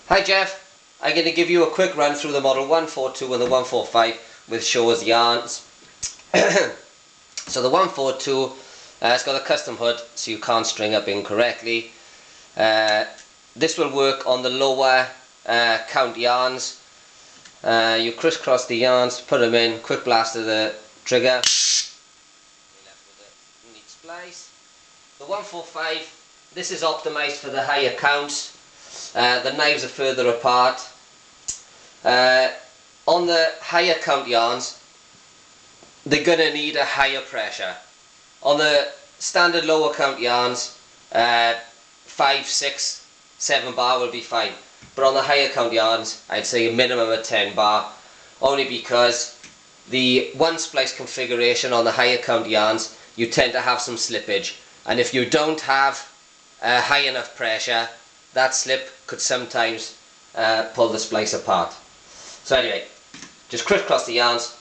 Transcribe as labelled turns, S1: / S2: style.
S1: Hi Jeff, I'm going to give you a quick run through the model 142 and the 145 with Shaw's yarns. So the 142 it's got a custom hood so you can't string up incorrectly. This will work on the lower count yarns. You crisscross the yarns, put them in, quick blast of the trigger. You're left with a neat splice. The 145, this is optimised for the higher counts. The knives are further apart. On the higher count yarns, they're going to need a higher pressure. On the standard lower count yarns, 5, 6, 7 bar will be fine. But on the higher count yarns, I'd say a minimum of 10 bar. Only because the one splice configuration on the higher count yarns, you tend to have some slippage. And if you don't have high enough pressure, that slip could sometimes pull the splice apart. So anyway, just crisscross the yarns,